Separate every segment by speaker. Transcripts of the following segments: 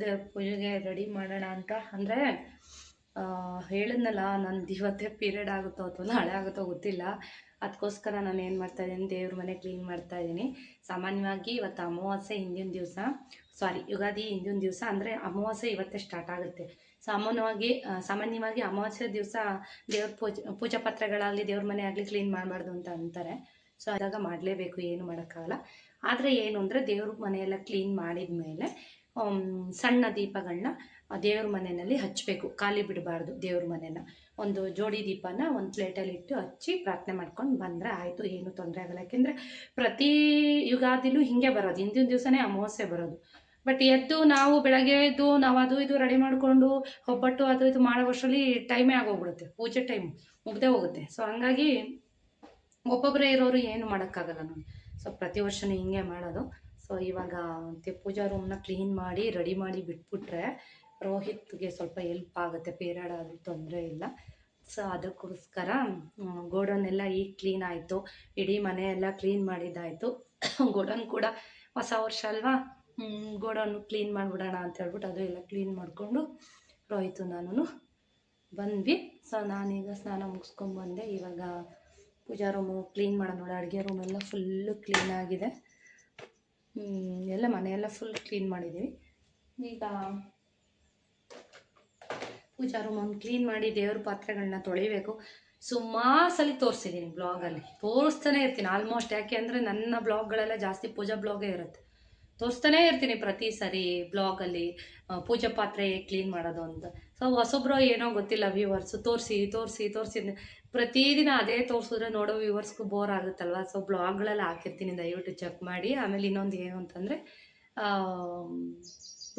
Speaker 1: ದೇವ್ರ ಪೂಜೆಗೆ ರೆಡಿ ಮಾಡೋಣ ಅಂತ. ಅಂದರೆ ಹೇಳಿದ್ನಲ್ಲ, ನಂದು ಇವತ್ತೇ ಪೀರಿಯಡ್ ಆಗುತ್ತೋ ಅಥವಾ ನಾಳೆ ಆಗುತ್ತೋ ಗೊತ್ತಿಲ್ಲ. ಅದಕ್ಕೋಸ್ಕರ ನಾನು ಏನು ಮಾಡ್ತಾಯಿದ್ದೀನಿ, ದೇವ್ರ ಮನೆ ಕ್ಲೀನ್ ಮಾಡ್ತಾಯಿದ್ದೀನಿ. ಸಾಮಾನ್ಯವಾಗಿ ಇವತ್ತು ಅಮಾವಾಸ್ಯೆ ಹಿಂದಿನ ದಿವಸ, ಯುಗಾದಿ ಹಿಂದಿನ ದಿವಸ, ಅಂದರೆ ಅಮಾವಾಸ್ಯೆ ಇವತ್ತೇ ಸ್ಟಾರ್ಟ್ ಆಗುತ್ತೆ. ಸಾಮಾನ್ಯವಾಗಿ ಅಮಾವಾಸ್ಯೆ ದಿವಸ ದೇವ್ರ ಪೂಜಾ ಪಾತ್ರೆಗಳಾಗಲಿ ದೇವ್ರ ಮನೆ ಆಗಲಿ ಕ್ಲೀನ್ ಮಾಡಬಾರ್ದು ಅಂತ ಅಂತಾರೆ. ಸೊ ಆದಾಗ ಮಾಡಲೇಬೇಕು, ಏನು ಮಾಡೋಕ್ಕಾಗಲ್ಲ. ಆದರೆ ಏನು ಅಂದರೆ ದೇವ್ರ ಮನೆಯೆಲ್ಲ ಕ್ಲೀನ್ ಮಾಡಿದ ಮೇಲೆ ಸಣ್ಣ ದೀಪಗಳನ್ನ ದೇವ್ರ ಮನೆಯಲ್ಲಿ ಹಚ್ಚಬೇಕು, ಖಾಲಿ ಬಿಡಬಾರ್ದು. ದೇವ್ರ ಮನೆನ ಒಂದು ಜೋಡಿ ದೀಪನ ಒಂದು ಪ್ಲೇಟಲ್ಲಿ ಇಟ್ಟು ಹಚ್ಚಿ ಪ್ರಾರ್ಥನೆ ಮಾಡ್ಕೊಂಡು ಬಂದರೆ ಆಯಿತು, ಏನು ತೊಂದರೆ ಆಗಲ್ಲ. ಯಾಕೆಂದರೆ ಪ್ರತಿ ಯುಗಾದಿಲೂ ಹೀಗೆ ಬರೋದು, ಹಿಂದಿನ ದಿವಸನೇ ಅಮಾವಾಸ್ಯೆ ಬರೋದು. ಬಟ್ ನಾವು ಬೆಳಗ್ಗೆ ಎದ್ದು ನಾವು ಅದು ಇದು ರೆಡಿ ಮಾಡಿಕೊಂಡು ಒಬ್ಬಟ್ಟು ಅದು ಇದು ಮಾಡೋ ವರ್ಷದಲ್ಲಿ ಟೈಮೇ ಆಗೋಗ್ಬಿಡುತ್ತೆ, ಪೂಜೆ ಟೈಮ್ ಮುಗ್ದೇ ಹೋಗುತ್ತೆ. ಸೊ ಹಂಗಾಗಿ ಒಬ್ಬೊಬ್ಬರೇ ಇರೋರು ಏನು ಮಾಡೋಕ್ಕಾಗಲ್ಲ ನೋಡಿ. ಸೊ ಪ್ರತಿ ವರ್ಷವೂ ಹಿಂಗೆ ಮಾಡೋದು. ಸೊ ಇವಾಗ ಪೂಜಾ ರೂಮ್ನ ಕ್ಲೀನ್ ಮಾಡಿ ರೆಡಿ ಮಾಡಿ ಬಿಟ್ಬಿಟ್ರೆ ರೋಹಿತ್ಗೆ ಸ್ವಲ್ಪ ಹೆಲ್ಪ್ ಆಗುತ್ತೆ, ಪೀರಿಯಡ್ ಆದರೂ ತೊಂದರೆ ಇಲ್ಲ. ಸೊ ಅದಕ್ಕೋಸ್ಕರ ಗೋಡೌನೆಲ್ಲ ಈಗ ಕ್ಲೀನ್ ಆಯಿತು, ಇಡೀ ಮನೆಯೆಲ್ಲ ಕ್ಲೀನ್ ಮಾಡಿದ್ದಾಯಿತು. ಗೋಡೌನ್ ಕೂಡ ಹೊಸ ವರ್ಷ ಅಲ್ವಾ, ಗೋಡೌನ್ ಕ್ಲೀನ್ ಮಾಡಿಬಿಡೋಣ ಅಂತ ಹೇಳ್ಬಿಟ್ಟು ಅದು ಎಲ್ಲ ಕ್ಲೀನ್ ಮಾಡಿಕೊಂಡು ರೋಹಿತು ನಾನು ಬಂದ್ವಿ. ಸೊ ನಾನೀಗ ಸ್ನಾನ ಮುಗಿಸ್ಕೊಂಡ್ಬಂದೆ. ಇವಾಗ ಪೂಜಾ ರೂಮು ಕ್ಲೀನ್ ಮಾಡೋಣ ನೋಡಿ. ಅಡುಗೆ ರೂಮೆಲ್ಲ ಫುಲ್ಲು ಕ್ಲೀನ್ ಆಗಿದೆ, ಎಲ್ಲ ಮನೆಯೆಲ್ಲ ಫುಲ್ ಕ್ಲೀನ್ ಮಾಡಿದ್ದೀವಿ. ಈಗ ಪೂಜಾ ರೂಮನ್ನು ಕ್ಲೀನ್ ಮಾಡಿ ದೇವ್ರ ಪಾತ್ರೆಗಳನ್ನ ತೊಳಿಬೇಕು. ಸುಮಾರು ಸಲ ತೋರಿಸಿದ್ದೀನಿ ಬ್ಲಾಗಲ್ಲಿ, ತೋರಿಸ್ತಾನೆ ಇರ್ತೀನಿ ಆಲ್ಮೋಸ್ಟ್. ಯಾಕೆ ಅಂದರೆ ನನ್ನ ಬ್ಲಾಗ್ಗಳೆಲ್ಲ ಜಾಸ್ತಿ ಪೂಜಾ ಬ್ಲಾಗೇ ಇರುತ್ತೆ, ತೋರಿಸ್ತಾನೇ ಇರ್ತೀನಿ ಪ್ರತಿ ಸರಿ ಬ್ಲಾಗಲ್ಲಿ ಪೂಜಾ ಪಾತ್ರೆ ಕ್ಲೀನ್ ಮಾಡೋದು ಅಂತ. ಸೊ ಹೊಸೊಬ್ರು ಏನೋ ಗೊತ್ತಿಲ್ಲ, ವ್ಯೂವರ್ಸು ತೋರಿಸಿ ಪ್ರತಿದಿನ ಅದೇ ತೋರಿಸಿದ್ರೆ ನೋಡೋ ವ್ಯೂವರ್ಸ್ಗೂ ಬೋರ್ ಆಗುತ್ತಲ್ವ. ಸೊ ಬ್ಲಾಗ್ಗಳಲ್ಲಿ ಹಾಕಿರ್ತೀನಿ, ದಯವಿಟ್ಟು ಚೆಕ್ ಮಾಡಿ. ಆಮೇಲೆ ಇನ್ನೊಂದು ಏನು ಅಂತಂದರೆ,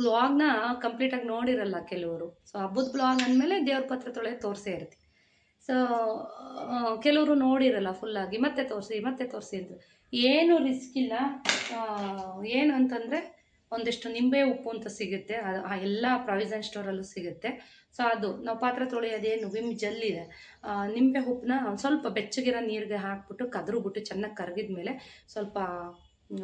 Speaker 1: ಬ್ಲಾಗ್ನ ಕಂಪ್ಲೀಟಾಗಿ ನೋಡಿರಲ್ಲ ಕೆಲವರು. ಸೊ ಹಬ್ಬದ ಬ್ಲಾಗ್ ಅಂದಮೇಲೆ ದೇವ್ರ ಪಾತ್ರೆ ತೊಳೆಯೋದು ತೋರಿಸೇ ಇರ್ತೀನಿ. ಸೊ ಕೆಲವರು ನೋಡಿರಲ್ಲ ಫುಲ್ಲಾಗಿ, ಮತ್ತೆ ತೋರಿಸಿ ಅಂತ. ಏನು ರಿಸ್ಕ್ ಇಲ್ಲ. ಏನು ಅಂತಂದರೆ ಒಂದಿಷ್ಟು ನಿಂಬೆ ಉಪ್ಪು ಅಂತ ಸಿಗುತ್ತೆ, ಎಲ್ಲ ಪ್ರಾವಿಷನ್ ಸ್ಟೋರಲ್ಲೂ ಸಿಗುತ್ತೆ. ಸೊ ಅದು ನಾವು ಪಾತ್ರೆ ತೊಳೆಯೋದೇನು ವಿಮ್ ಜೆಲ್ ಇದೆ, ನಿಂಬೆ ಉಪ್ಪನ್ನ ಒಂದು ಸ್ವಲ್ಪ ಬೆಚ್ಚಗಿರೋ ನೀರಿಗೆ ಹಾಕ್ಬಿಟ್ಟು ಕದ್ರುಬಿಟ್ಟು ಚೆನ್ನಾಗಿ ಕರಗಿದ ಮೇಲೆ ಸ್ವಲ್ಪ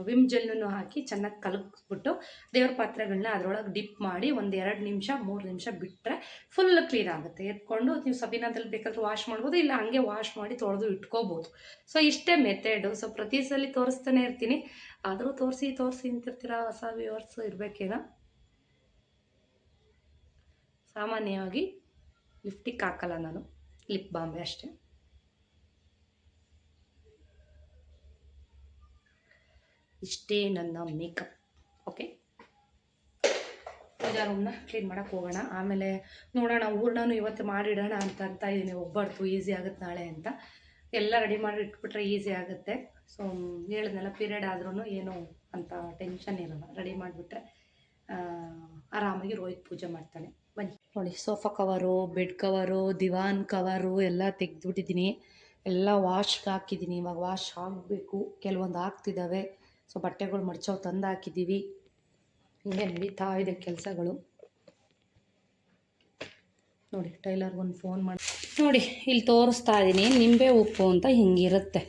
Speaker 1: ವಿಮ್ ಜೆಲ್ಲನ್ನು ಹಾಕಿ ಚೆನ್ನಾಗಿ ಕಲಕ್ಬಿಟ್ಟು ದೇವ್ರ ಪಾತ್ರೆಗಳನ್ನ ಅದರೊಳಗೆ ಡಿಪ್ ಮಾಡಿ ಒಂದು 2 ನಿಮಿಷ 3 ನಿಮಿಷ ಬಿಟ್ಟರೆ ಫುಲ್ ಕ್ಲೀನ್ ಆಗುತ್ತೆ. ಎತ್ಕೊಂಡು ನೀವು ಸಬೀನಾದಲ್ಲಿ ಬೇಕಾದರೂ ವಾಶ್ ಮಾಡ್ಬೋದು, ಇಲ್ಲ ಹಂಗೆ ವಾಶ್ ಮಾಡಿ ತೊಳೆದು ಇಟ್ಕೋಬೋದು. ಸೊ ಇಷ್ಟೇ ಮೆಥಡು. ಸೊ ಪ್ರತಿ ಸಲ ತೋರಿಸ್ತಾನೆ ಇರ್ತೀನಿ, ಆದರೂ ತೋರಿಸಿ ಅಂತಿರ್ತೀರ ಹೊಸ ವ್ಯೂವರ್ಸು ಇರಬೇಕೇನೋ. ಸಾಮಾನ್ಯವಾಗಿ ಲಿಪ್ಟಿಕ್ ಹಾಕಲ್ಲ ನಾನು, ಲಿಪ್ ಬಾಂಬೆ ಅಷ್ಟೇ. ಇಷ್ಟೇ ನನ್ನ ಮೇಕಪ್. ಓಕೆ, ಪೂಜಾ ರೂಮ್ನ ಕ್ಲೀನ್ ಮಾಡೋಕ್ಕೆ ಹೋಗೋಣ. ಆಮೇಲೆ ನೋಡೋಣ, ಹೂರ್ಣನೂ ಇವತ್ತು ಮಾಡಿಡೋಣ ಅಂತ ಇದ್ದೀನಿ. ಒಬ್ಬಟ್ಟು ಈಸಿ ಆಗುತ್ತೆ ನಾಳೆ ಅಂತ. ಎಲ್ಲ ರೆಡಿ ಮಾಡಿ ಇಟ್ಬಿಟ್ರೆ ಈಸಿ ಆಗುತ್ತೆ. ಸೊ ಹೇಳಿದ್ನೆಲ್ಲ ಪೀರಿಯಡ್ ಆದ್ರೂ ಏನು ಅಂತ ಟೆನ್ಷನ್ ಇರೋಲ್ಲ, ರೆಡಿ ಮಾಡಿಬಿಟ್ರೆ ಆರಾಮಾಗಿ ರೋಹಿತ್ ಪೂಜೆ ಮಾಡ್ತಾನೆ. ಬನ್ನಿ ನೋಡಿ, ಸೋಫಾ ಕವರು, ಬೆಡ್ ಕವರು, ದಿವಾನ್ ಕವರು ಎಲ್ಲ ತೆಗೆದುಬಿಟ್ಟಿದ್ದೀನಿ, ಎಲ್ಲ ವಾಶ್ಗೆ ಹಾಕಿದ್ದೀನಿ. ಇವಾಗ ವಾಶ್ ಆಗಬೇಕು, ಕೆಲವೊಂದು ಆಗ್ತಿದ್ದಾವೆ. ಸೊ ಬಟ್ಟೆಗಳು ಮಡ್ಚೋವು ತಂದು ಹಾಕಿದ್ದೀವಿ. ಹಿಂಗೆ ನಡೀತಾ ಇದೆ ಕೆಲಸಗಳು. ನೋಡಿ, ಟೈಲರ್ಗೊಂದು ಫೋನ್ ಮಾಡಿ ನೋಡಿ, ಇಲ್ಲಿ ತೋರಿಸ್ತಾ ಇದ್ದೀನಿ. ನಿಂಬೆ ಉಪ್ಪು ಅಂತ ಹಿಂಗಿರುತ್ತೆ.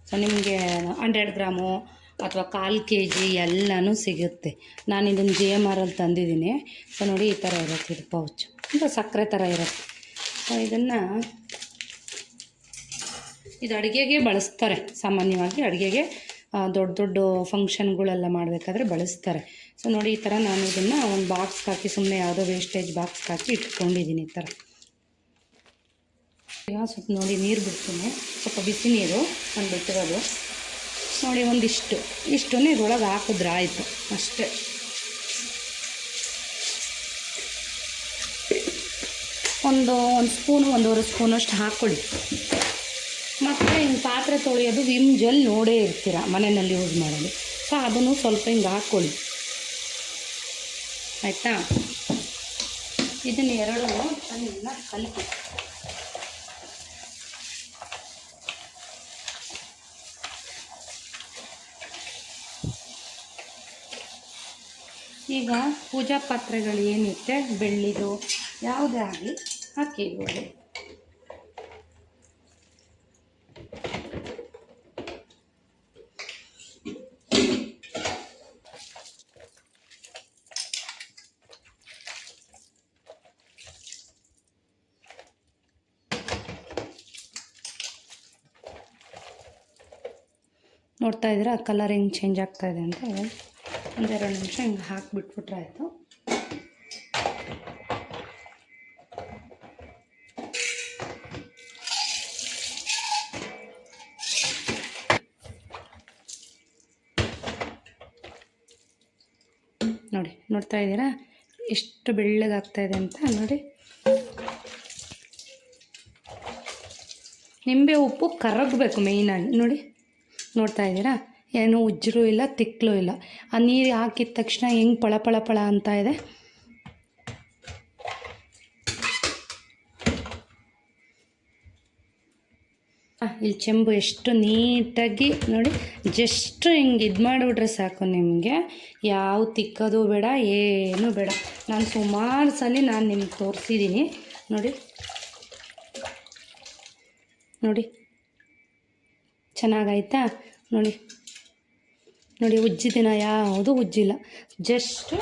Speaker 1: ಸೊ ನಿಮಗೆ 100 ಗ್ರಾಮು ಅಥವಾ 1/4 kg ಎಲ್ಲನೂ ಸಿಗುತ್ತೆ. ನಾನು ಇದನ್ನು GMR ಅಲ್ಲಿ ತಂದಿದ್ದೀನಿ. ಸೊ ನೋಡಿ, ಈ ಥರ ಇರುತ್ತೆ ಇದು ಪೌಚ್, ಅಂದರೆ ಸಕ್ಕರೆ ಥರ ಇರುತ್ತೆ. ಸೊ ಇದು ಅಡುಗೆಗೆ ಬಳಸ್ತಾರೆ. ಸಾಮಾನ್ಯವಾಗಿ ಅಡುಗೆಗೆ ದೊಡ್ಡ ಫಂಕ್ಷನ್ಗಳೆಲ್ಲ ಮಾಡಬೇಕಾದ್ರೆ ಬಳಸ್ತಾರೆ. ಸೊ ನೋಡಿ, ಈ ಥರ ನಾನು ಇದನ್ನು ಒಂದು ಬಾಕ್ಸ್ಗೆ ಹಾಕಿ, ಸುಮ್ಮನೆ ಯಾವುದೋ ವೇಸ್ಟೇಜ್ ಬಾಕ್ಸ್ಗೆ ಹಾಕಿ ಇಟ್ಕೊಂಡಿದ್ದೀನಿ ಈ ಥರ. ಈಗ ಸ್ವಲ್ಪ ನೋಡಿ, ನೀರು ಬಿಡ್ತೀನಿ, ಸ್ವಲ್ಪ ಬಿಸಿ ನೀರು ನಾನು ಬಿಟ್ಟಿರೋದು ನೋಡಿ. ಇಷ್ಟನ್ನು ಇದ್ರೊಳಗೆ ಹಾಕಿದ್ರೆ ಆಯಿತು ಅಷ್ಟೇ. ಒಂದು ಸ್ಪೂನು 1.5 ಸ್ಪೂನಷ್ಟು ಹಾಕ್ಕೊಳ್ಳಿ. ಮತ್ತು ಹಿಂಗೆ ಪಾತ್ರೆ ತೊಳೆಯೋದು ವಿಮ್ ಜೆಲ್ ನೋಡೇ ಇರ್ತೀರ ಮನೆಯಲ್ಲಿ ಯೂಸ್ ಮಾಡೋದು. ಸೊ ಅದನ್ನು ಸ್ವಲ್ಪ ಹಿಂಗೆ ಹಾಕ್ಕೊಳ್ಳಿ, ಆಯಿತಾ. ಇದನ್ನು ಎರಡೂ ಚೆನ್ನಾಗಿ ಕಲಿತು ಈಗ ಪೂಜಾ ಪಾತ್ರೆಗಳು ಏನಿರುತ್ತೆ, ಬೆಳ್ಳಿದು ಯಾವುದೇ ಆಗಲಿ ಹಾಕಿರ್ಬೋದು. ನೋಡ್ತಾ ಇದ್ದೀರಾ ಕಲರ್ ಹೆಂಗೆ ಚೇಂಜ್ ಆಗ್ತಾಯಿದೆ ಅಂತ. ಒಂದೆರಡು ನಿಮಿಷ ಹಿಂಗೆ ಹಾಕಿಬಿಟ್ಬಿಟ್ರೆ ಆಯಿತು. ನೋಡಿ ನೋಡ್ತಾ ಇದ್ದೀರಾ ಎಷ್ಟು ಬೆಳ್ಳಗಾಗ್ತಾಯಿದೆ ಅಂತ ನೋಡಿ. ನಿಂಬೆ ಉಪ್ಪು ಕರಗಬೇಕು ಮೇಯ್ನಾಗಿ. ನೋಡಿ ನೋಡ್ತಾ ಇದ್ದೀರಾ, ಏನು ಉಜ್ಜರೂ ಇಲ್ಲ ತಿಕ್ಕಲೂ ಇಲ್ಲ. ಆ ನೀರು ಹಾಕಿದ ತಕ್ಷಣ ಹೆಂಗೆ ಪಳ ಪಳ ಪಳ ಅಂತ ಇದೆ. ಇಲ್ಲಿ ಚೆಂಬು ಎಷ್ಟು ನೀಟಾಗಿ ನೋಡಿ, ಜಸ್ಟ್ ಹಿಂಗೆ ಇದು ಮಾಡಿಬಿಟ್ರೆ ಸಾಕು ನಿಮಗೆ. ಯಾವ ತಿಕ್ಕೋದು ಬೇಡ, ಏನೂ ಬೇಡ. ನಾನು ಸುಮಾರು ಸಲ ನಿಮ್ಗೆ ತೋರಿಸಿದ್ದೀನಿ ನೋಡಿ. ನೋಡಿ ಚೆನ್ನಾಗಾಯ್ತಾ ನೋಡಿ. ನೋಡಿ ಉಜ್ಜಿದಿನ ಯಾವುದು ಉಜ್ಜಿಲ್ಲ, ಜಸ್ಟ್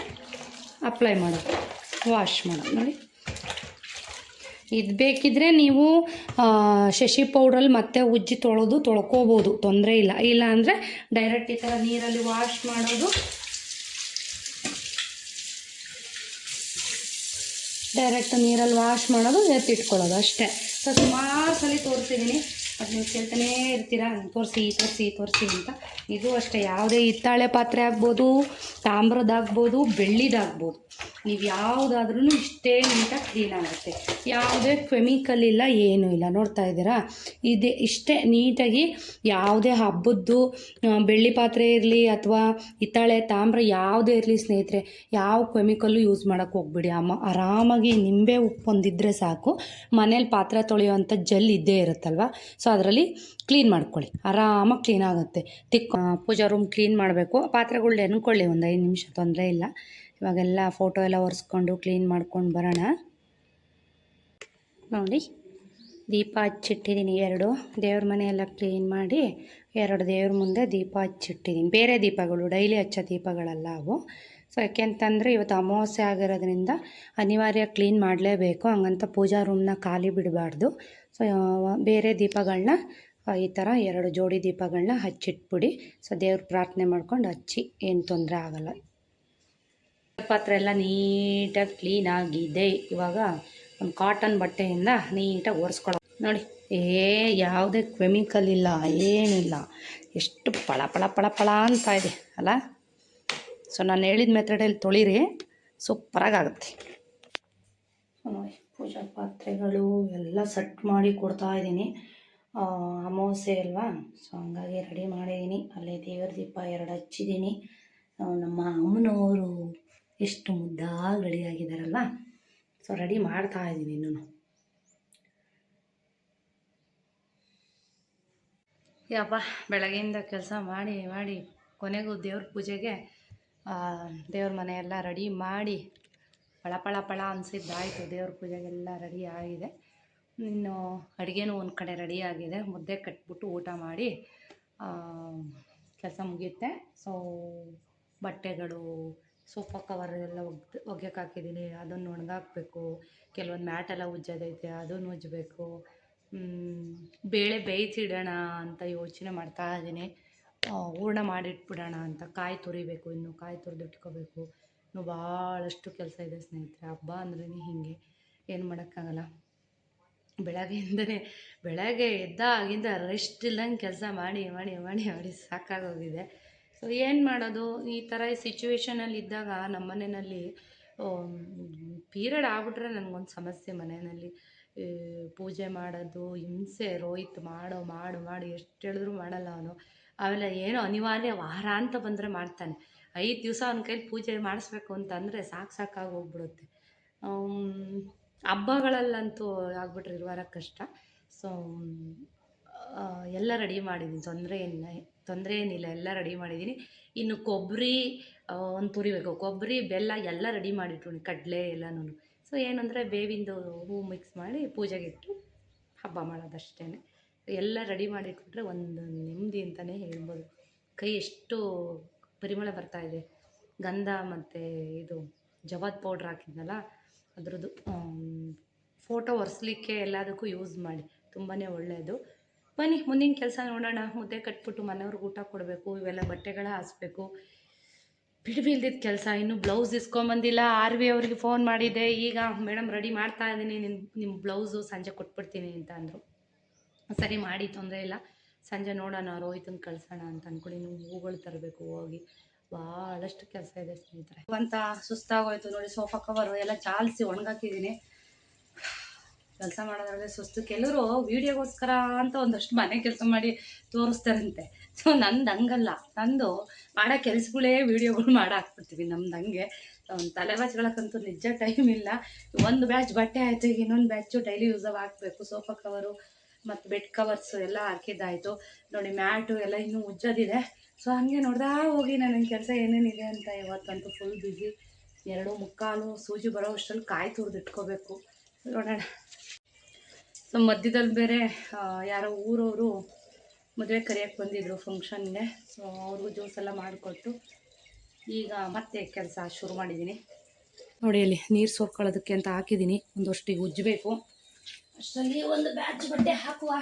Speaker 1: ಅಪ್ಲೈ ಮಾಡೋದು, ವಾಶ್ ಮಾಡೋದು. ನೋಡಿ ಇದು ಬೇಕಿದ್ದರೆ ನೀವು ಶಶಿ ಪೌಡ್ರಲ್ಲಿ ಮತ್ತೆ ಉಜ್ಜಿ ತೊಳ್ಕೊಬೋದು, ತೊಂದರೆ ಇಲ್ಲ. ಇಲ್ಲ ಅಂದರೆ ಡೈರೆಕ್ಟ್ ಈ ಥರ ನೀರಲ್ಲಿ ವಾಶ್ ಮಾಡೋದು, ಎತ್ತಿಟ್ಕೊಳ್ಳೋದು ಅಷ್ಟೇ. ಸೊ ಸುಮಾರು ಸಲ ತೋರಿಸಿದ್ದೀನಿ, ಅದು ನೀವು ಕೇಳ್ತಾನೇ ಇರ್ತೀರಾ ತೋರಿಸಿ ಅಂತ. ಇದು ಅಷ್ಟೇ, ಯಾವುದೇ ಹಿತ್ತಾಳೆ ಪಾತ್ರೆ ಆಗ್ಬೋದು, ತಾಮ್ರದಾಗ್ಬೋದು, ಬೆಳ್ಳಿದಾಗ್ಬೋದು, ನೀವು ಯಾವುದಾದ್ರೂ ಇಷ್ಟೇ ನೀಟಾಗಿ ಕ್ಲೀನ್ ಆಗುತ್ತೆ. ಯಾವುದೇ ಕೆಮಿಕಲ್ ಇಲ್ಲ, ಏನೂ ಇಲ್ಲ. ನೋಡ್ತಾ ಇದ್ದೀರಾ, ಇಷ್ಟೇ ನೀಟಾಗಿ. ಯಾವುದೇ ಹಬ್ಬದ್ದು ಬೆಳ್ಳಿ ಪಾತ್ರೆ ಇರಲಿ ಅಥವಾ ಹಿತ್ತಾಳೆ ತಾಮ್ರ ಯಾವುದೇ ಇರಲಿ ಸ್ನೇಹಿತರೆ, ಯಾವ ಕೆಮಿಕಲ್ಲು ಯೂಸ್ ಮಾಡೋಕ್ಕೆ ಹೋಗ್ಬಿಡಿ. ಆರಾಮಾಗಿ ನಿಂಬೆ ಉಪ್ಪು ಒಂದಿದ್ರೆ ಸಾಕು. ಮನೇಲಿ ಪಾತ್ರೆ ತೊಳೆಯುವಂಥ ಜೆಲ್ ಇದ್ದೇ ಇರುತ್ತಲ್ವ, ಸೊ ಅದರಲ್ಲಿ ಕ್ಲೀನ್ ಮಾಡ್ಕೊಳ್ಳಿ, ಆರಾಮಾಗಿ ಕ್ಲೀನ್ ಆಗುತ್ತೆ. ಪೂಜಾ ರೂಮ್ ಕ್ಲೀನ್ ಮಾಡಬೇಕು. ಪಾತ್ರೆಗಳು ನೆನ್ಕೊಳ್ಳಿ ಒಂದು 5 ನಿಮಿಷ, ತೊಂದರೆ ಇಲ್ಲ. ಇವಾಗೆಲ್ಲ ಫೋಟೋ ಎಲ್ಲ ಒರೆಸ್ಕೊಂಡು ಕ್ಲೀನ್ ಮಾಡ್ಕೊಂಡು ಬರೋಣ. ನೋಡಿ ದೀಪ ಹಚ್ಚಿಟ್ಟಿದ್ದೀನಿ 2. ದೇವ್ರ ಮನೆಯೆಲ್ಲ ಕ್ಲೀನ್ ಮಾಡಿ 2 ದೇವ್ರ ಮುಂದೆ ದೀಪ ಹಚ್ಚಿಟ್ಟಿದ್ದೀನಿ. ಬೇರೆ ದೀಪಗಳು, ಡೈಲಿ ಹಚ್ಚೋ ದೀಪಗಳಲ್ಲ ಅವು. ಸೊ ಯಾಕೆಂತಂದರೆ ಇವತ್ತು ಅಮಾವಾಸ್ಯೆ ಆಗಿರೋದ್ರಿಂದ ಅನಿವಾರ್ಯ ಕ್ಲೀನ್ ಮಾಡಲೇಬೇಕು. ಹಂಗಂತ ಪೂಜಾ ರೂಮ್ನ ಖಾಲಿ ಬಿಡಬಾರ್ದು. ಸೊ ಬೇರೆ ದೀಪಗಳನ್ನ ಈ ಥರ 2 ಜೋಡಿ ದೀಪಗಳನ್ನ ಹಚ್ಚಿಟ್ಬಿಡಿ. ಸೊ ದೇವ್ರ ಪ್ರಾರ್ಥನೆ ಮಾಡ್ಕೊಂಡು ಹಚ್ಚಿ, ಏನು ತೊಂದರೆ ಆಗಲ್ಲ. ಪಾತ್ರೆ ಎಲ್ಲ ನೀಟಾಗಿ ಕ್ಲೀನಾಗಿದೆ. ಇವಾಗ ಒಂದು ಕಾಟನ್ ಬಟ್ಟೆಯಿಂದ ನೀಟಾಗಿ ಒರೆಸ್ಕೊಳ್ಳೋ. ನೋಡಿ ಯಾವುದೇ ಕೆಮಿಕಲ್ ಇಲ್ಲ, ಏನಿಲ್ಲ. ಎಷ್ಟು ಪಳ ಪಳ ಪಳ ಪಳ ಅಂತ ಇದೆ ಅಲ್ಲ. ಸೊ ನಾನು ಹೇಳಿದ ಮೆಥಡಲ್ಲಿ ತೊಳಿರಿ, ಸೂಪರಾಗುತ್ತೆ. ನೋಡಿ ಪೂಜಾ ಪಾತ್ರೆಗಳು ಎಲ್ಲ ಸೆಟ್ ಮಾಡಿ ಕೊಡ್ತಾಯಿದ್ದೀನಿ. ಅಮಾವಾಸ್ಯೆ ಅಲ್ವಾ, ಸೊ ಹಂಗಾಗಿ ರೆಡಿ ಮಾಡಿದ್ದೀನಿ. ಅಲ್ಲೇ ದೇವ್ರ ದೀಪ 2 ಹಚ್ಚಿದ್ದೀನಿ. ನಮ್ಮ ಅಮ್ಮನವರು ಎಷ್ಟು ಮುದ್ದಾಗಿ ರೆಡಿಯಾಗಿದ್ದಾರಲ್ಲ, ಸೊ ರೆಡಿ ಮಾಡ್ತಾಯಿದ್ದೀನಿ ಇನ್ನೂ. ಯಪ್ಪ ಬೆಳಗ್ಗೆಯಿಂದ ಕೆಲಸ ಮಾಡಿ ಕೊನೆಗೂ ದೇವ್ರ ಪೂಜೆಗೆ ದೇವ್ರ ಮನೆಯೆಲ್ಲ ರೆಡಿ ಮಾಡಿ ಪಳ ಪಳ ಪಳ ಅನಿಸಿದ್ದಾಯಿತು. ದೇವ್ರ ಪೂಜೆಗೆಲ್ಲ ರೆಡಿ ಆಗಿದೆ. ಇನ್ನು ಅಡುಗೆನೂ ಒಂದು ಕಡೆ ರೆಡಿ ಆಗಿದೆ. ಮುದ್ದೆ ಕಟ್ಬಿಟ್ಟು ಊಟ ಮಾಡಿ ಕೆಲಸ ಮುಗಿಯುತ್ತೆ. ಸೊ ಬಟ್ಟೆಗಳು, ಸೋಫಾ ಕವರ್ ಎಲ್ಲ ಒಗೆಯಕ್ಕೆ ಹಾಕಿದ್ದೀನಿ, ಅದನ್ನು ಒಣಗಾಕಬೇಕು. ಕೆಲವೊಂದು ಮ್ಯಾಟೆಲ್ಲ ಉಜ್ಜೋದೈತೆ, ಅದನ್ನು ಉಜ್ಜಬೇಕು. ಬೇಳೆ ಬೇಯಿಸಿಡೋಣ ಅಂತ ಯೋಚನೆ ಮಾಡ್ತಾಯಿದ್ದೀನಿ. ಹೂರ್ಣ ಮಾಡಿಟ್ಬಿಡೋಣ ಅಂತ. ಕಾಯಿ ತುರಿಬೇಕು, ಇನ್ನು ಕಾಯಿ ತುರಿದು ಇಟ್ಕೋಬೇಕು. ಇನ್ನು ಭಾಳಷ್ಟು ಕೆಲಸ ಇದೆ ಸ್ನೇಹಿತರೆ. ಹಬ್ಬ ಅಂದ್ರೇ ಹೀಗೆ, ಏನು ಮಾಡೋಕ್ಕಾಗಲ್ಲ. ಬೆಳಗ್ಗೆ ಎದ್ದಾಗಿಂದ ರೆಸ್ಟ್ ಇಲ್ಲಂಗೆ ಕೆಲಸ ಮಾಡಿ ಸಾಕಾಗೋಗಿದೆ. ಸೊ ಏನು ಮಾಡೋದು, ಈ ಥರ ಸಿಚುವೇಷನಲ್ಲಿ ಇದ್ದಾಗ ನಮ್ಮ ಮನೆಯಲ್ಲಿ ಪೀರಿಯಡ್ ಆಗ್ಬಿಟ್ರೆ ನನಗೊಂದು ಸಮಸ್ಯೆ. ಮನೆಯಲ್ಲಿ ಪೂಜೆ ಮಾಡೋದು ಹಿಂಸೆ. ರೋಹಿತ್ ಮಾಡು ಎಷ್ಟು ಹೇಳಿದ್ರು ಮಾಡಲ್ಲ ಅವನು. ಆಮೇಲೆ ಏನೋ ಅನಿವಾರ್ಯ ವಾರ ಅಂತ ಬಂದರೆ ಮಾಡ್ತಾನೆ. 5 ದಿವಸ ಅವನ ಕೈಲಿ ಪೂಜೆ ಮಾಡಿಸ್ಬೇಕು ಅಂತಂದರೆ ಸಾಕಾಗಿ ಹೋಗ್ಬಿಡುತ್ತೆ. ಹಬ್ಬಗಳಲ್ಲಂತೂ ಆಗ್ಬಿಟ್ರೆ ಇರುವಾರ ಕಷ್ಟ. ಸೊ ಎಲ್ಲ ರೆಡಿ ಮಾಡಿದ್ದೀನಿ, ತೊಂದರೆ ಏನಿಲ್ಲ, ಎಲ್ಲ ರೆಡಿ ಮಾಡಿದ್ದೀನಿ. ಇನ್ನು ಕೊಬ್ಬರಿ ಒಂದು ತುರಿಬೇಕು, ಕೊಬ್ಬರಿ ಬೆಲ್ಲ ಎಲ್ಲ ರೆಡಿ ಮಾಡಿಟ್ಬಿಡಿ, ಕಡಲೆ ಎಲ್ಲನೂ. ಸೊ ಏನಂದರೆ ಬೇವಿಂದು ಹೂ ಮಿಕ್ಸ್ ಮಾಡಿ ಪೂಜೆಗಿಟ್ಟು ಹಬ್ಬ ಮಾಡೋದಷ್ಟೇ. ಎಲ್ಲ ರೆಡಿ ಮಾಡಿಟ್ಬಿಟ್ರೆ ಒಂದು ನೆಮ್ಮದಿ ಅಂತಲೇ ಹೇಳ್ಬೋದು. ಕೈ ಎಷ್ಟು ಪರಿಮಳ ಬರ್ತಾಯಿದೆ. ಗಂಧ ಮತ್ತು ಇದು ಜವಾದ್ ಪೌಡ್ರ್ ಹಾಕಿದ್ನಲ್ಲ ಅದರದ್ದು. ಫೋಟೋ ಒರೆಸ್ಲಿಕ್ಕೆ ಎಲ್ಲದಕ್ಕೂ ಯೂಸ್ ಮಾಡಿ, ತುಂಬಾ ಒಳ್ಳೆಯದು. ಬನ್ನಿ ಮುಂದಿನ ಕೆಲಸ ನೋಡೋಣ. ಮುದ್ದೆ ಕಟ್ಬಿಟ್ಟು ಮನೆಯವ್ರಿಗೆ ಊಟ ಕೊಡಬೇಕು, ಇವೆಲ್ಲ ಬಟ್ಟೆಗಳ ಹಾಸ್ಬೇಕು. ಬಿಡ್ಬಿಲ್ದಿದ್ದ ಕೆಲಸ. ಇನ್ನು ಬ್ಲೌಸ್ ಇಸ್ಕೊಂಬಂದಿಲ್ಲ. ಆರ್ ವಿ ಅವ್ರಿಗೆ ಫೋನ್ ಮಾಡಿದ್ದೆ, ಈಗ ಮೇಡಮ್ ರೆಡಿ ಮಾಡ್ತಾ ಇದ್ದೀನಿ, ನಿಮ್ಮ ಬ್ಲೌಸು ಸಂಜೆ ಕೊಟ್ಬಿಡ್ತೀನಿ ಅಂತ ಅಂದರು. ಸರಿ ಮಾಡಿ, ತೊಂದರೆ ಇಲ್ಲ, ಸಂಜೆ ನೋಡೋಣ ರೋಹಿತನ ಕಳ್ಸೋಣ ಅಂತ ಅಂದ್ಕೊಂಡು ಇನ್ನು ಹೂಗಳು ತರಬೇಕು ಹೋಗಿ. ಭಾಳಷ್ಟು ಕೆಲಸ ಇದೆ ಸ್ನೇಹಿತರೆ. ಅಂತ ಸುಸ್ತಾಗೋಯ್ತು ನೋಡಿ. ಸೋಫಾ ಕವರು ಎಲ್ಲ ಜಾಲಿಸಿ ಒಣಗಾಕಿದ್ದೀನಿ. ಕೆಲಸ ಮಾಡೋದ್ರಲ್ಲೇ ಸುಸ್ತು. ಕೆಲವರು ವೀಡಿಯೋಗೋಸ್ಕರ ಅಂತ ಒಂದಷ್ಟು ಮನೆ ಕೆಲಸ ಮಾಡಿ ತೋರಿಸ್ತಾರಂತೆ. ಸೊ ನಂದು ಹಂಗಲ್ಲ. ನಂದು ಮಾಡೋ ಕೆಲಸಗಳೇ ವೀಡಿಯೋಗಳು ಹಾಕ್ಬಿಡ್ತೀವಿ. ನಮ್ದು ಹಂಗೆ ತಲೆಬಾಚ್ಗಳಕ್ಕಂತೂ ನಿಜ ಟೈಮ್ ಇಲ್ಲ. ಒಂದು ಬ್ಯಾಚ್ ಬಟ್ಟೆ ಆಯಿತು, ಈಗ ಇನ್ನೊಂದು ಬ್ಯಾಚು ಡೈಲಿ ಯೂಸಾಗಿ ಹಾಕಬೇಕು. ಸೋಫಾ ಕವರು ಮತ್ತು ಬೆಡ್ ಕವರ್ಸು ಎಲ್ಲ ಹಾಕಿದ್ದಾಯಿತು ನೋಡಿ. ಮ್ಯಾಟು ಎಲ್ಲ ಇನ್ನೂ ಉಜ್ಜೋದಿದೆ. ಸೊ ಹಾಗೆ ನೋಡ್ದಾ ಹೋಗಿ ನನ್ನ ಕೆಲಸ ಏನೇನಿದೆ ಅಂತ. ಇವತ್ತಂತೂ ಫುಲ್ ಬ್ಯುಸಿ. 2:45 ಸೂಜಿ ಬರೋ ಅಷ್ಟರಲ್ಲಿ ಕಾಯಿ ತುರಿದಿಟ್ಕೋಬೇಕು. ನೋಡೋಣ. ಸೊ ಮಧ್ಯದಲ್ಲಿ ಬೇರೆ ಯಾರೋ ಊರವರು ಮದುವೆ ಕರೆಯೋಕ್ಕೆ ಬಂದಿದ್ದರು ಫಂಕ್ಷನ್ಗೆ. ಸೊ ಅವ್ರಿಗೂ ಜ್ಯೂಸ್ ಎಲ್ಲ ಮಾಡಿಕೊಟ್ಟು ಈಗ ಮತ್ತೆ ಕೆಲಸ ಶುರು ಮಾಡಿದ್ದೀನಿ ನೋಡಿ. ಅಲ್ಲಿ ನೀರು ಸೋರ್ಕೊಳ್ಳೋದಕ್ಕೆ ಅಂತ ಹಾಕಿದ್ದೀನಿ. ಒಂದಷ್ಟಿಗೆ ಉಜ್ಜಬೇಕು. ಅಷ್ಟರಲ್ಲಿ ಒಂದು ಬ್ಯಾಚ್ ಬಟ್ಟೆ ಹಾಕುವ.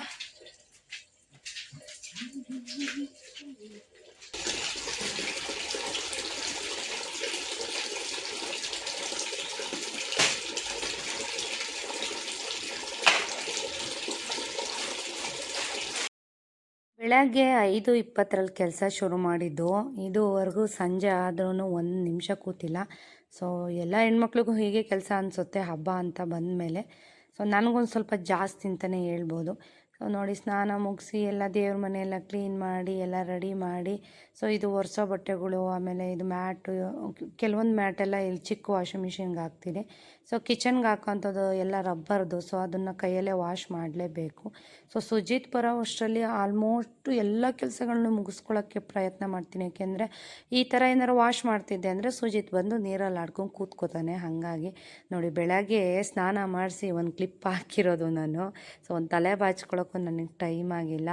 Speaker 1: ಬೆಳಗ್ಗೆ 5:20 ಕೆಲಸ ಶುರು ಮಾಡಿದ್ದು. ಇದುವರೆಗೂ ಸಂಜೆ ಆದ್ರೂ 1 ನಿಮಿಷ ಕೂತಿಲ್ಲ. ಸೊ ಎಲ್ಲ ಹೆಣ್ಮಕ್ಳಿಗೂ ಹೀಗೆ ಕೆಲಸ ಅನಿಸುತ್ತೆ ಹಬ್ಬ ಅಂತ ಬಂದಮೇಲೆ. ಸೊ ನನಗೊಂದು ಸ್ವಲ್ಪ ಜಾಸ್ತಿ ಅಂತಲೇ ಹೇಳ್ಬೋದು. ಸೊ ನೋಡಿ, ಸ್ನಾನ ಮುಗಿಸಿ ಎಲ್ಲ ದೇವ್ರ ಮನೆಯೆಲ್ಲ ಕ್ಲೀನ್ ಮಾಡಿ ಎಲ್ಲ ರೆಡಿ ಮಾಡಿ. ಸೊ ಇದು ಒರೆಸೋ ಬಟ್ಟೆಗಳು, ಆಮೇಲೆ ಇದು ಮ್ಯಾಟು, ಕೆಲವೊಂದು ಮ್ಯಾಟೆಲ್ಲ ಇಲ್ಲಿ ಚಿಕ್ಕ ವಾಷಿಂಗ್ ಮಿಷಿನ್ಗೆ ಹಾಕ್ತೀನಿ. ಸೊ ಕಿಚನ್ಗೆ ಹಾಕೋಂಥದ್ದು ಎಲ್ಲ ರಬ್ಬರ್ದು. ಸೊ ಅದನ್ನು ಕೈಯಲ್ಲೇ ವಾಶ್ ಮಾಡಲೇಬೇಕು. ಸೊ ಸುಜಿತ್ ಬರೋ ಅಷ್ಟರಲ್ಲಿ ಆಲ್ಮೋಸ್ಟು ಎಲ್ಲ ಕೆಲಸಗಳನ್ನೂ ಮುಗಿಸ್ಕೊಳ್ಳೋಕ್ಕೆ ಪ್ರಯತ್ನ ಮಾಡ್ತೀನಿ. ಯಾಕೆಂದರೆ ಈ ಥರ ಏನಾರು ವಾಶ್ ಮಾಡ್ತಿದ್ದೆ ಅಂದರೆ ಸುಜಿತ್ ಬಂದು ನೀರಲ್ಲಿ ಆಡ್ಕೊಂಡು ಕೂತ್ಕೋತಾನೆ. ಹಾಗಾಗಿ ನೋಡಿ, ಬೆಳಗ್ಗೆ ಸ್ನಾನ ಮಾಡಿಸಿ ಒಂದು ಕ್ಲಿಪ್ ಹಾಕಿರೋದು ನಾನು. ಸೊ ಒಂದು ತಲೆ ಬಾಚ್ಕೊಳ್ಳೋಕ್ಕೂ ನನಗೆ ಟೈಮ್ ಆಗಿಲ್ಲ.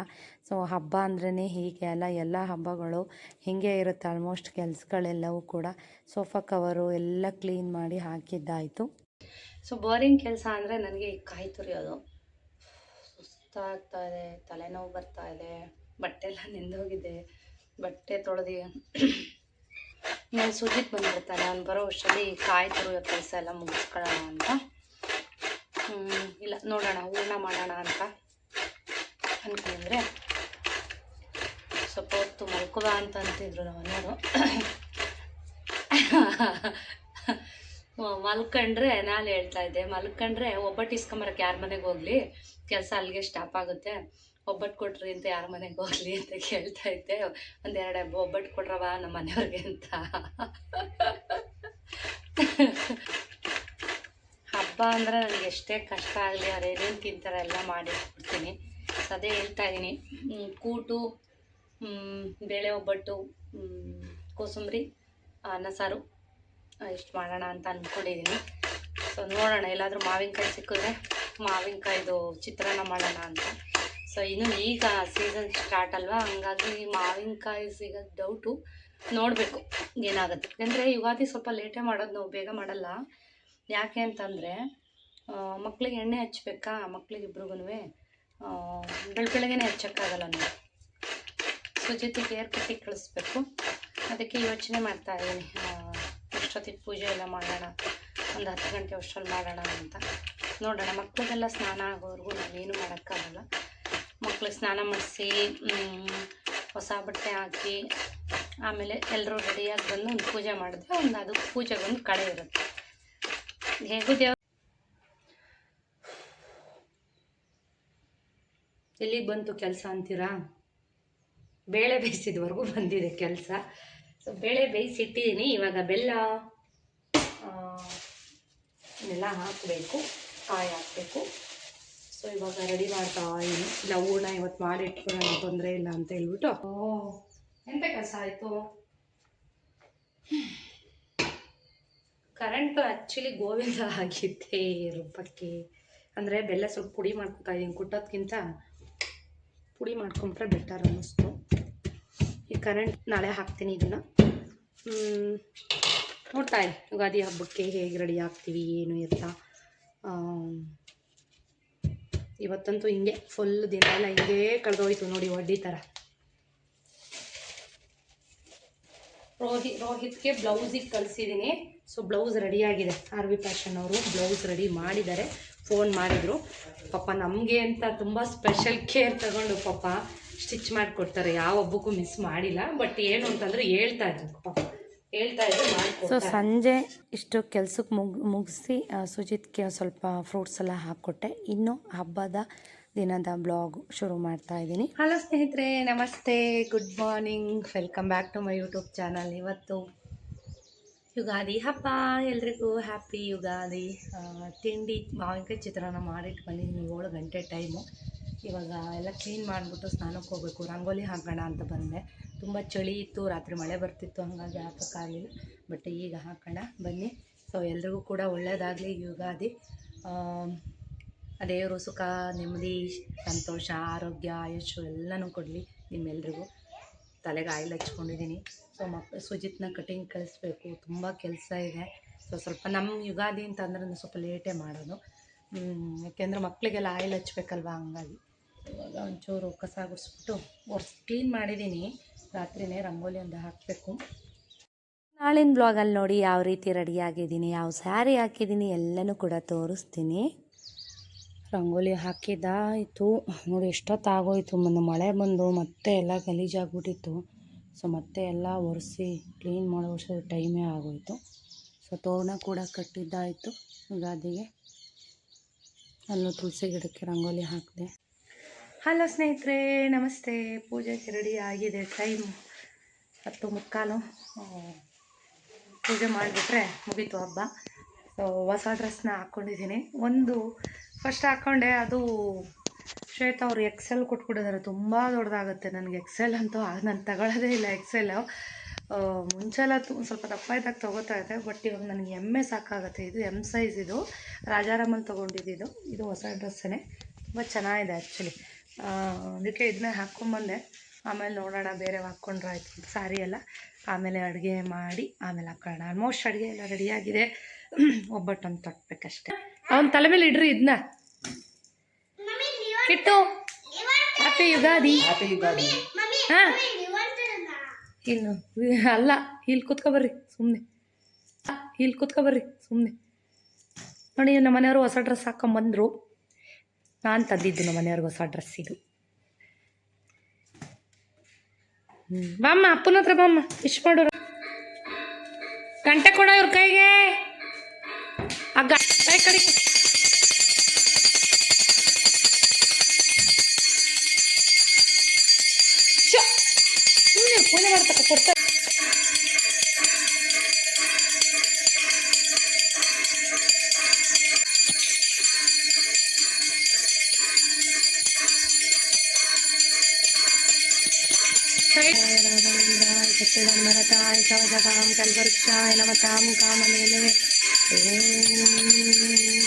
Speaker 1: ಸೊ ಹಬ್ಬ ಅಂದ್ರೇ ಹೀಗೆ ಅಲ್ಲ, ಎಲ್ಲ ಹಬ್ಬಗಳು ಹೀಗೆ ಇರುತ್ತೆ ಆಲ್ಮೋಸ್ಟ್ ಕೆಲಸಗಳೆಲ್ಲವೂ ಕೂಡ. ಸೋಫಾ ಕವರು ಎಲ್ಲ ಕ್ಲೀನ್ ಮಾಡಿ ಹಾಕಿದ್ದಾಯಿತು. ಸೊ ಬೋರಿಂಗ್ ಕೆಲಸ ಅಂದರೆ ನನಗೆ ಈ ಕಾಯಿ ತುರಿಯೋದು. ಸುಸ್ತಾಗ್ತಾ ಇದೆ, ತಲೆನೋವು ಬರ್ತಾ ಇದೆ, ಬಟ್ಟೆ ಎಲ್ಲ ನೆಂದೋಗಿದೆ. ಬಟ್ಟೆ ತೊಳೆದು ನಾನು ಸುಜಿತ್ ಬಂದ್ಬಿಡ್ತಾನೆ. ಅವ್ನು ಬರೋ ಅಷ್ಟರಲ್ಲಿ ಕಾಯಿ ತುರಿಯೋ ಕೆಲಸ ಎಲ್ಲ ಮುಗಿಸ್ಕೊಳ್ಳೋಣ ಅಂತ. ಇಲ್ಲ ನೋಡೋಣ, ಹೂರ್ಣ ಮಾಡೋಣ ಅಂತ ಅಂದ್ಕೊಂಡ್ರೆ ಸ್ವಲ್ಪ ಹೊತ್ತು ಮಲ್ಕೋಬಾ ಅಂತ ಅಂತಿದ್ರು ನಮ್ಮನೆಯವರು. ಮಲ್ಕೊಂಡ್ರೆ ನಾನು ಹೇಳ್ತಾ ಇದ್ದೆ, ಮಲ್ಕೊಂಡ್ರೆ ಒಬ್ಬಟ್ಟು ಇಸ್ಕೊಂಬರಕ್ಕೆ ಯಾರ ಮನೆಗೆ ಹೋಗ್ಲಿ, ಕೆಲಸ ಅಲ್ಲಿಗೆ ಸ್ಟಾಪ್ ಆಗುತ್ತೆ, ಒಬ್ಬಟ್ಟು ಕೊಟ್ರಿ ಅಂತ ಯಾರ ಮನೆಗೆ ಹೋಗ್ಲಿ ಅಂತ ಕೇಳ್ತಾ ಇದ್ದೆ. 1-2 ಒಬ್ಬಟ್ಟು ಕೊಟ್ರವ ನಮ್ಮ ಮನೆಯವ್ರಿಗೆ ಅಂತ. ಹಬ್ಬ ಅಂದರೆ ನನಗೆ ಎಷ್ಟೇ ಕಷ್ಟ ಆಗಲಿ, ಅವ್ರು ಏನೇನು ತಿಂತಾರೆ ಎಲ್ಲ ಮಾಡಿಟ್ಬಿಡ್ತೀನಿ. ಅದೇ ಹೇಳ್ತಾ ಇದ್ದೀನಿ. ಕೂಟು, ಬೇಳೆ ಒಬ್ಬಟ್ಟು, ಕೋಸಂಬರಿ, ಅನ್ನ ಸಾರು ಇಷ್ಟು ಮಾಡೋಣ ಅಂತ ಅಂದ್ಕೊಂಡಿದ್ದೀನಿ. ಸೊ ನೋಡೋಣ, ಎಲ್ಲಾದರೂ ಮಾವಿನಕಾಯಿ ಸಿಕ್ಕಿದ್ರೆ ಮಾವಿನಕಾಯ್ದು ಚಿತ್ರಾನ್ನ ಮಾಡೋಣ ಅಂತ. ಸೊ ಇನ್ನು ಈಗ ಸೀಸನ್ ಸ್ಟಾರ್ಟ್ ಅಲ್ವಾ, ಹಂಗಾಗಿ ಮಾವಿನಕಾಯಿ ಸಿಗೋದು ಡೌಟು. ನೋಡಬೇಕು ಏನಾಗುತ್ತೆ. ಯಾಕೆಂದರೆ ಯುಗಾದಿ ಸ್ವಲ್ಪ ಲೇಟೇ ಮಾಡೋದು, ನಾವು ಬೇಗ ಮಾಡಲ್ಲ. ಯಾಕೆ ಅಂತಂದರೆ ಮಕ್ಳಿಗೆ ಎಣ್ಣೆ ಹಚ್ಬೇಕಾ, ಮಕ್ಳಿಗಿಬ್ರಿಗೂ ಬೆಳಗ್ಗೆನೇ ಹಚ್ಚೋಕ್ಕಾಗಲ್ಲ. ನಾವು ಸುಜಿತಿಗೆ ಏರ್ ಕಟ್ಟಿ ಕಳಿಸ್ಬೇಕು. ಅದಕ್ಕೆ ಯೋಚನೆ ಮಾಡ್ತಾ ಇದ್ದೀನಿ, ಅಷ್ಟೊತ್ತಿಗೆ ಪೂಜೆ ಎಲ್ಲ ಮಾಡೋಣ, ಒಂದು 10 ಗಂಟೆ ಅಷ್ಟರಲ್ಲಿ ಮಾಡೋಣ ಅಂತ. ನೋಡೋಣ, ಮಕ್ಕಳಿಗೆಲ್ಲ ಸ್ನಾನ ಆಗೋವರೆಗೂ ನಾನೇನು ಮಾಡೋಕ್ಕಾಗಲ್ಲ. ಮಕ್ಳಿಗೆ ಸ್ನಾನ ಮಾಡಿಸಿ ಹೊಸ ಬಟ್ಟೆ ಹಾಕಿ ಆಮೇಲೆ ಎಲ್ಲರೂ ರೆಡಿಯಾಗಿ ಬಂದು ಒಂದು ಪೂಜೆ ಮಾಡಿದ್ರೆ ಅದು ಪೂಜೆಗೊಂದು ಕಳೆ ಇರುತ್ತೆ. ಹೇಗೂ ದೇವ್ರ ಎಲ್ಲಿಗೆ ಬಂತು ಕೆಲಸ ಅಂತೀರಾ? ಬೇಳೆ ಬೇಯಿಸಿದವರೆಗೂ ಬಂದಿದೆ ಕೆಲಸ. ಸೊ ಬೇಳೆ ಬೇಯಿಸಿಟ್ಟಿದ್ದೀನಿ. ಇವಾಗ ಬೆಲ್ಲ ಎಲ್ಲ ಹಾಕಬೇಕು, ಕಾಯಿ ಹಾಕಬೇಕು. ಸೊ ಇವಾಗ ರೆಡಿ ಮಾಡ್ತಾ ಇದ್ದೀನಿ. ಇಲ್ಲ ಹೂರ್ಣ ಇವತ್ತು ಮಾಡಿ ಇಟ್ಕೊಳ್ಳೋಣ, ತೊಂದರೆ ಇಲ್ಲ ಅಂತ ಹೇಳ್ಬಿಟ್ಟು. ಎಂತ ಕೆಲಸ ಆಯಿತು. ಕರೆಂಟು ಆ್ಯಕ್ಚುಲಿ ಗೋವಿಂದ ಆಗಿದ್ದೆ ರುಬ್ಬಕ್ಕೆ. ಅಂದರೆ ಬೆಲ್ಲ ಸ್ವಲ್ಪ ಪುಡಿ ಮಾಡ್ಕೊತಾ ಇದ್ದೀನಿ. ಕುಟ್ಟೋದ್ಕಿಂತ ಪುಡಿ ಮಾಡ್ಕೊಂಡ್ರೆ ಬೆಟರ್ ಅನ್ನಿಸ್ತು. ಈ ಕರೆಂಟ್ ನಾಳೆ ಹಾಕ್ತೀನಿ ಇದನ್ನು. ನೋಡ್ತಾ ಇರಿ ಯುಗಾದಿ ಹಬ್ಬಕ್ಕೆ ಹೇಗೆ ರೆಡಿ ಆಗ್ತೀವಿ ಏನು ಇರ್ತಾ. ಇವತ್ತಂತೂ ಹಿಂಗೆ ಫುಲ್ ದಿನ ಎಲ್ಲ ಹಿಂಗೇ ಕಳೆದೋಯ್ತು ನೋಡಿ, ವಡ್ಡಿ ಥರ. ರೋಹಿತ್ಗೆ ಬ್ಲೌಸಿಗೆ ಕಳಿಸಿದ್ದೀನಿ. ಸೊ ಬ್ಲೌಸ್ ರೆಡಿಯಾಗಿದೆ. ಆರ್ ವಿ ಫ್ಯಾಷನ್ ಅವರು ಬ್ಲೌಸ್ ರೆಡಿ ಮಾಡಿದ್ದಾರೆ. ಫೋನ್ ಮಾಡಿದರು ಪಾಪ, ನಮಗೆ ಅಂತ ತುಂಬ ಸ್ಪೆಷಲ್ ಕೇರ್ ತಗೊಂಡು ಪಾಪ ಸ್ಟಿಚ್ ಮಾಡಿಕೊಡ್ತಾರೆ. ಯಾವ ಹಬ್ಬಕ್ಕೂ ಮಿಸ್ ಮಾಡಿಲ್ಲ. ಬಟ್ ಏನು ಅಂತಂದರೆ ಹೇಳ್ತಾ ಇದ್ರು ಪಾಪ, ಸೊ ಸಂಜೆ ಇಷ್ಟು ಕೆಲ್ಸಕ್ಕೆ ಮುಗಿಸಿ ಸುಜಿತ್ಗೆ ಸ್ವಲ್ಪ ಫ್ರೂಟ್ಸ್ ಎಲ್ಲ ಹಾಕ್ಕೊಟ್ಟೆ. ಇನ್ನು ಹಬ್ಬದ ದಿನದ ಬ್ಲಾಗ್ ಶುರು ಮಾಡ್ತಾ ಇದ್ದೀನಿ. ಹಲೋ ಸ್ನೇಹಿತರೆ, ನಮಸ್ತೆ, good morning, welcome back to my YouTube channel. ಇವತ್ತು ಯುಗಾದಿ ಹಬ್ಬ, ಎಲ್ರಿಗೂ ಹ್ಯಾಪಿ ಯುಗಾದಿ. ತಿಂಡಿ ಮಾವಿನಕಾಯಿ ಚಿತ್ರಾನ್ನ ಮಾಡಿಟ್ಟು ಬಂದಿದ್ದೀನಿ. 7 ಗಂಟೆ ಟೈಮು. ಇವಾಗ ಎಲ್ಲ ಕ್ಲೀನ್ ಮಾಡಿಬಿಟ್ಟು ಸ್ನಾನಕ್ಕೆ ಹೋಗಬೇಕು. ರಂಗೋಲಿ ಹಾಕೋಣ ಅಂತ ಬಂದೆ. ತುಂಬ ಚಳಿ ಇತ್ತು, ರಾತ್ರಿ ಮಳೆ ಬರ್ತಿತ್ತು, ಹಾಗಾಗಿ ಹಾಕೋಕ್ಕಾಗಲಿಲ್ಲ. ಬಟ್ ಈಗ ಹಾಕೋಣ ಬನ್ನಿ. ಸೊ ಎಲ್ರಿಗೂ ಕೂಡ ಒಳ್ಳೆಯದಾಗಲಿ. ಯುಗಾದಿ ದೇವರು ಸುಖ, ನೆಮ್ಮದಿ, ಸಂತೋಷ, ಆರೋಗ್ಯ, ಆಯುಷು ಎಲ್ಲನೂ ಕೊಡಲಿ ನಿಮ್ಮೆಲ್ರಿಗೂ. ತಲೆಗೆ ಆಯಿಲ್ ಹಚ್ಕೊಂಡಿದ್ದೀನಿ. ಸೊ ಸುಜಿತ್ನ ಕಟಿಂಗ್ ಕಳಿಸ್ಬೇಕು, ತುಂಬ ಕೆಲಸ ಇದೆ. ಸೊ ಸ್ವಲ್ಪ ನಮ್ಮ ಯುಗಾದಿ ಅಂತಂದ್ರೆ ಸ್ವಲ್ಪ ಲೇಟೇ ಮಾಡೋದು, ಯಾಕೆಂದರೆ ಮಕ್ಕಳಿಗೆಲ್ಲ ಆಯಿಲ್ ಹಚ್ಬೇಕಲ್ವ, ಹಂಗಾಗಿ ಇವಾಗ ಒಂಚೂರು ಕಸ ಗುಡಿಸ್ಬಿಟ್ಟು ಕ್ಲೀನ್ ಮಾಡಿದ್ದೀನಿ. ರಾತ್ರಿನೇ ರಂಗೋಲಿ ಒಂದು ಹಾಕಬೇಕು. ನಾಳಿನ ಬ್ಲಾಗಲ್ಲಿ ನೋಡಿ ಯಾವ ರೀತಿ ರೆಡಿಯಾಗಿದ್ದೀನಿ, ಯಾವ ಸ್ಯಾರಿ ಹಾಕಿದ್ದೀನಿ ಎಲ್ಲನೂ ಕೂಡ ತೋರಿಸ್ತೀನಿ. ರಂಗೋಲಿ ಹಾಕಿದ್ದಾಯಿತು ನೋಡಿ, ಎಷ್ಟೊತ್ತಾಗೋಯಿತು. ಮಳೆ ಬಂದು ಮತ್ತೆ ಎಲ್ಲ ಗಲೀಜಾಗ್ಬಿಟ್ಟಿತ್ತು. ಸೊ ಮತ್ತೆ ಎಲ್ಲ ಒರೆಸಿ ಕ್ಲೀನ್ ಮಾಡೋ ಟೈಮೇ ಆಗೋಯಿತು. ಸೊ ತೋರಣ ಕೂಡ ಕಟ್ಟಿದ್ದಾಯಿತು. ಯುಗಾದಿಗೆ ಅಲ್ಲೂ ತುಳಸಿ ಗಿಡಕ್ಕೆ ರಂಗೋಲಿ ಹಾಕಿದೆ. ಹಲೋ ಸ್ನೇಹಿತರೆ, ನಮಸ್ತೆ. ಪೂಜೆಗೆ ರೆಡಿ ಆಗಿದೆ. ಟೈಮ್ 10:15. ಪೂಜೆ ಮಾಡಿಬಿಟ್ರೆ ಮುಗೀತು ಹಬ್ಬ. ಸೊ ಹೊಸ ಡ್ರೆಸ್ನ ಹಾಕ್ಕೊಂಡಿದ್ದೀನಿ. ಒಂದು ಫಸ್ಟ್ ಹಾಕ್ಕೊಂಡೆ, ಅದು ಶ್ವೇತಾ ಅವರು ಎಕ್ಸೆಲ್ ಕೊಟ್ಬಿಟ್ಟಿದ್ದಾರೆ. ತುಂಬ ದೊಡ್ಡದಾಗುತ್ತೆ. ನನಗೆ ಎಕ್ಸೆಲ್ ಅಂತೂ ನಾನು ತಗೊಳ್ಳೋದೇ ಇಲ್ಲ ಎಕ್ಸೆಲ್ಲು. ಮುಂಚೆಲ್ಲ ಸ್ವಲ್ಪ ದಪ್ಪ ಇದ್ದಾಗ ತೊಗೋತಾ ಇದ್ದೆ. ಬಟ್ ಇವಾಗ ನನಗೆ ಎಮ್ಮೆ ಸಾಕಾಗುತ್ತೆ. ಇದು ಎಮ್ ಸೈಜ್. ಇದು ರಾಜಾರಾಮಲ್ಲಿ ತೊಗೊಂಡಿದ್ದು. ಇದು ಹೊಸ ಡ್ರೆಸ್ಸೇ, ತುಂಬ ಚೆನ್ನಾಗಿದೆ ಆ್ಯಕ್ಚುಲಿ. ಅದಕ್ಕೆ ಇದನ್ನೇ ಹಾಕ್ಕೊಂಬಂದೆ. ಆಮೇಲೆ ನೋಡೋಣ ಬೇರೆ ಹಾಕ್ಕೊಂಡ್ರೆ ಆಯಿತು ಸ್ಯಾರಿ ಎಲ್ಲ. ಆಮೇಲೆ ಅಡುಗೆ ಮಾಡಿ ಆಮೇಲೆ ಹಾಕೋಣ. ಆಲ್ಮೋಸ್ಟ್ ಅಡುಗೆ ಎಲ್ಲ ರೆಡಿಯಾಗಿದೆ. ಒಬ್ಬಟ್ಟೊಂದು ತಟ್ಟಬೇಕಷ್ಟೆ. ಅವನ ತಲೆ ಮೇಲೆ ಇಡ್ರಿ ಇದನ್ನ. ಕಿಟ್ಟು ಹ್ಯಾಪಿ ಯುಗಾದಿ. ಹಾಂ, ಇನ್ನು ಅಲ್ಲ, ಇಲ್ಲಿ ಕೂತ್ಕೊಬರ್ರಿ ಸುಮ್ಮನೆ. ಇಲ್ಲಿ ಕೂತ್ಕೊಬರ್ರಿ ಸುಮ್ಮನೆ. ನೋಡಿ, ನಮ್ಮ ಮನೆಯವರು ಹೊಸ ಡ್ರೆಸ್ ಹಾಕ್ಕೊಂಬಂದರು. ನಾನು ತಂದಿದ್ದು ನಮ್ಮ ಮನೆಯವ್ರಿಗೆ ಹೊಸ ಡ್ರೆಸ್ ಇದು. ಬಾಮ್ಮ, ಅಪ್ಪನ ಹತ್ರ ಬಾಮ್ಮ, ಇಷ್ಟು ಮಾಡೋರು. ಗಂಟೆ ಕೊಡ ಇವ್ರ ಕೈಗೆ. ಆ ಕೈ ಕಡೆ ಸುಮ್ಮನೆ ಪೂಜೆ ಮಾಡ್ತಕ್ಕ ಕೊಡ್ತಾರೆ. मरताय कवचतां कल्पवृक्षाय नमतां कामधेनवे।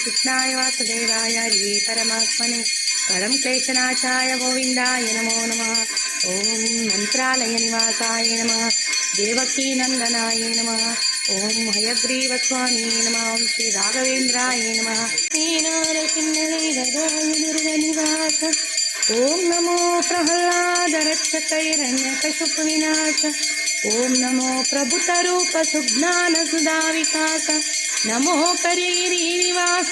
Speaker 1: कृष्णाय वासुदेवाय हरि परमात्मने परं क्लेशनाशाय गोविन्दाय नमो नमः। ॐ मन्त्रालय निवासाय नमः। देवकीनन्दनाय नमः। ॐ हयग्रीवस्वामी नमः। ॐ श्री राघवेन्द्राय नमः। दुर्गनिवास। ॐ नमो प्रह्लादरक्षकैरण्यकशुपविनाश। ॐ नमो प्रभुतरूपसुज्ञानसुधाविकास। नमो करिगिरिनिवास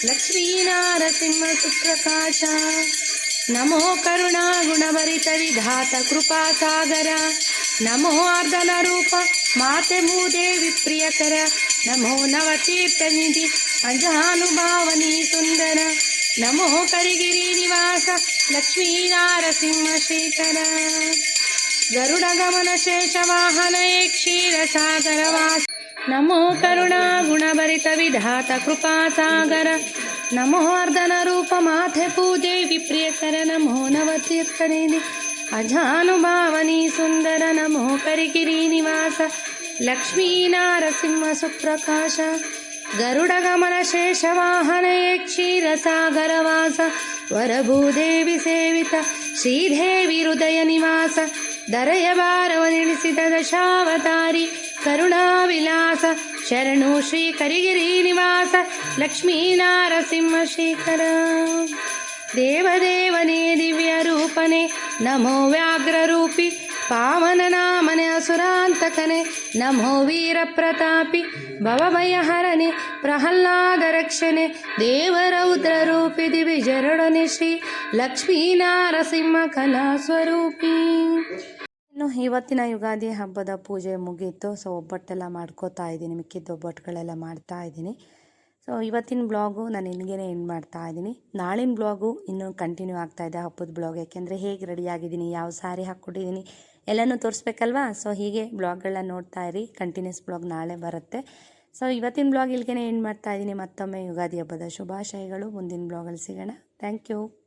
Speaker 1: लक्ष्मीनारसिंहसुप्रकाश। नमो करुणागुणभरितविधात कृपासागर। नमो अर्धनरूप माते भूदेवी प्रियकर। नमो नवतीर्थनिधि अजानुभावनी सुंदर। नमो करिगिरिनिवास लक्ष्मीनारसिंहशेखर। गरुडगमन शेषवाहन क्षीरसागरवास। नमो करुणागुणभरित विधात कृपासागर। नमो अर्धनरूप माथे भूदेवी प्रियकर। नमो नवतीर्थनिधि अजानुभावनी सुंदर। नमो करिगिरिनिवास लक्ष्मीनारसिंहसुप्रकाश। गरुडगमन शेषवाहन क्षीरसागरवास। वरभूदेवी सेवित श्रीदेवी हृदय निवास। दरय भारवनिलिसिद दशावतारी करुणाविलास। शरणु श्री करिगिरिनिवास लक्ष्मीनारसिंहशेखर। ದೇವದೇವನೇ ದಿವ್ಯ ರೂಪನೇ ನಮೋ ವ್ಯಾಘ್ರರೂಪಿ ಪಾವನ ನಾಮನೆ ಅಸುರಾಂತಕನೆ ನಮೋ ವೀರ ಪ್ರತಾಪಿ ಭವಭಯಹರನೆ ಪ್ರಹ್ಲಾದ ರಕ್ಷಣೆ ದೇವರೌದ್ರರೂಪಿ ದಿವಿಜರಡನೆ ಶ್ರೀ ಲಕ್ಷ್ಮೀ ನಾರಸಿಂಹ ಕಲಾ ಸ್ವರೂಪಿ. ಇನ್ನು ಇವತ್ತಿನ ಯುಗಾದಿ ಹಬ್ಬದ ಪೂಜೆ ಮುಗೀತು. ಸೊ ಒಬ್ಬಟ್ಟೆಲ್ಲ ಮಾಡ್ಕೋತಾ ಇದ್ದೀನಿ, ಮಿಕ್ಕಿದ್ದು ಒಬ್ಬಟ್ಟುಗಳೆಲ್ಲ ಮಾಡ್ತಾ ಇದ್ದೀನಿ. ಸೊ ಇವತ್ತಿನ ಬ್ಲಾಗು ನಾನು ಇಲ್ಲಿಗೆ ಎಂಡ್ ಮಾಡ್ತಾ ಇದ್ದೀನಿ. ನಾಳಿನ ಬ್ಲಾಗು ಇನ್ನೂ ಕಂಟಿನ್ಯೂ ಆಗ್ತಾಯಿದೆ, ಹಬ್ಬದ ಬ್ಲಾಗ್. ಯಾಕೆಂದರೆ ಹೇಗೆ ರೆಡಿಯಾಗಿದ್ದೀನಿ, ಯಾವ ಸ್ಯಾರಿ ಹಾಕ್ಕೊಟ್ಟಿದ್ದೀನಿ ಎಲ್ಲನೂ ತೋರಿಸ್ಬೇಕಲ್ವಾ. ಸೊ ಹೀಗೆ ಬ್ಲಾಗ್ಗಳನ್ನ ನೋಡ್ತಾ ಇರಿ, ಕಂಟಿನ್ಯೂಸ್ ಬ್ಲಾಗ್ ನಾಳೆ ಬರುತ್ತೆ. ಸೊ ಇವತ್ತಿನ ಬ್ಲಾಗ್ ಇಲ್ಲಿಗೆ ಎಂಡ್ ಮಾಡ್ತಾ ಇದ್ದೀನಿ. ಮತ್ತೊಮ್ಮೆ ಯುಗಾದಿ ಹಬ್ಬದ ಶುಭಾಶಯಗಳು. ಮುಂದಿನ ಬ್ಲಾಗಲ್ಲಿ ಸಿಗೋಣ. Thank you.